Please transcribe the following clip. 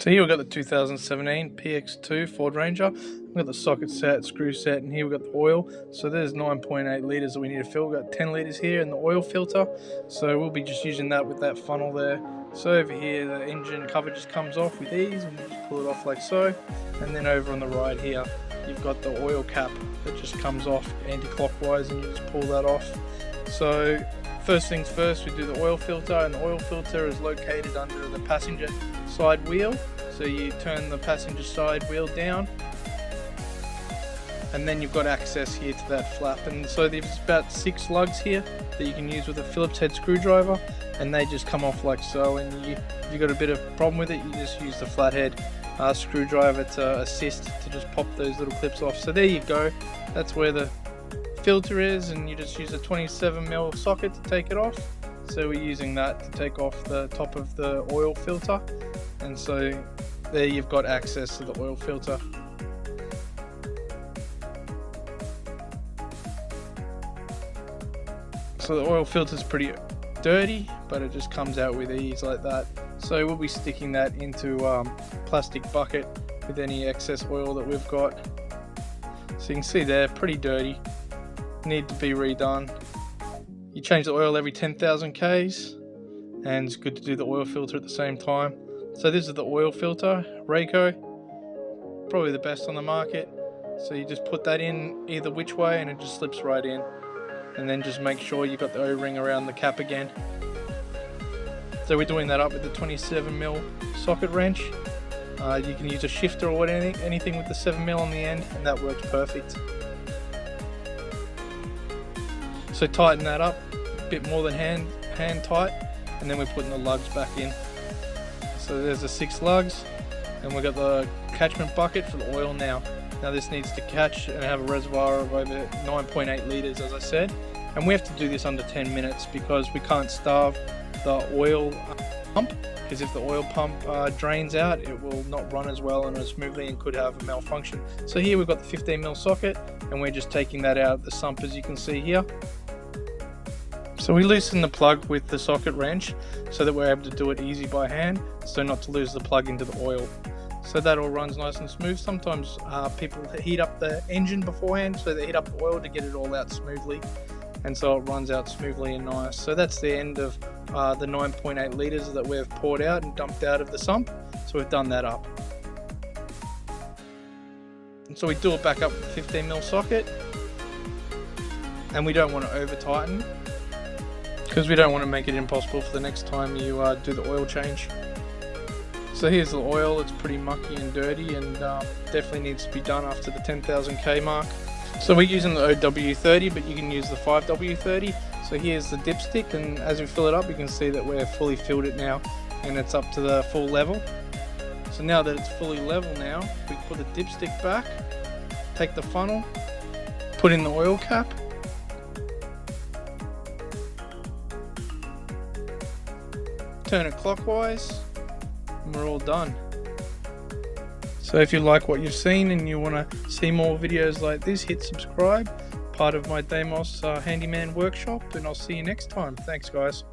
So here we've got the 2017 PX2 Ford Ranger. We've got the socket set, screw set, and here we've got the oil. So there's 9.8 litres that we need to fill. We've got 10 litres here in the oil filter. So we'll be just using that with that funnel there. So over here the engine cover just comes off with ease, and you just pull it off like so. And then over on the right here you've got the oil cap that just comes off anti-clockwise, and you just pull that off. So first things first, we do the oil filter, and the oil filter is located under the passenger side wheel. So you turn the passenger side wheel down, and then you've got access here to that flap. And so there's about 6 lugs here that you can use with a Phillips head screwdriver, and they just come off like so. And if you've got a bit of problem with it, you just use the flathead screwdriver to assist to just pop those little clips off. So there you go, that's where the filter is, and you just use a 27mm socket to take it off. So we're using that to take off the top of the oil filter, and so there you've got access to the oil filter. So the oil filter is pretty dirty, but it just comes out with ease like that. So we'll be sticking that into a plastic bucket with any excess oil that we've got. So you can see they're pretty dirty, need to be redone. You change the oil every 10,000 Ks, and it's good to do the oil filter at the same time. So this is the oil filter, Ryco, probably the best on the market. So you just put that in either which way and it just slips right in. And then just make sure you've got the O-ring around the cap again. So we're doing that up with the 27mm socket wrench. You can use a shifter or anything with the 7mm on the end, and that works perfect. So tighten that up a bit more than hand tight, and then we're putting the lugs back in. So there's the 6 lugs, and we've got the catchment bucket for the oil now. Now this needs to catch and have a reservoir of over 9.8 litres, as I said, and we have to do this under 10 minutes because we can't starve the oil pump, because if the oil pump drains out, it will not run as well and as smoothly and could have a malfunction. So here we've got the 15mm socket, and we're just taking that out of the sump, as you can see here. So we loosen the plug with the socket wrench so that we're able to do it easy by hand, so not to lose the plug into the oil. So that all runs nice and smooth. Sometimes people heat up the engine beforehand, so they heat up the oil to get it all out smoothly, and so it runs out smoothly and nice. So that's the end of the 9.8 litres that we've poured out and dumped out of the sump. So we've done that up. And so we do it back up with the 15mm socket, and we don't want to over tighten, because we don't want to make it impossible for the next time you do the oil change. So here's the oil. It's pretty mucky and dirty, and definitely needs to be done after the 10,000 K mark. So we're using the OW30, but you can use the 5W30. So here's the dipstick, and as we fill it up, you can see that we're fully filled it now, and it's up to the full level. So now that it's fully level now, we put the dipstick back, take the funnel, put in the oil cap, turn it clockwise, and we're all done. So if you like what you've seen and you want to see more videos like this, hit subscribe, part of my Deimos handyman workshop, and I'll see you next time. Thanks guys.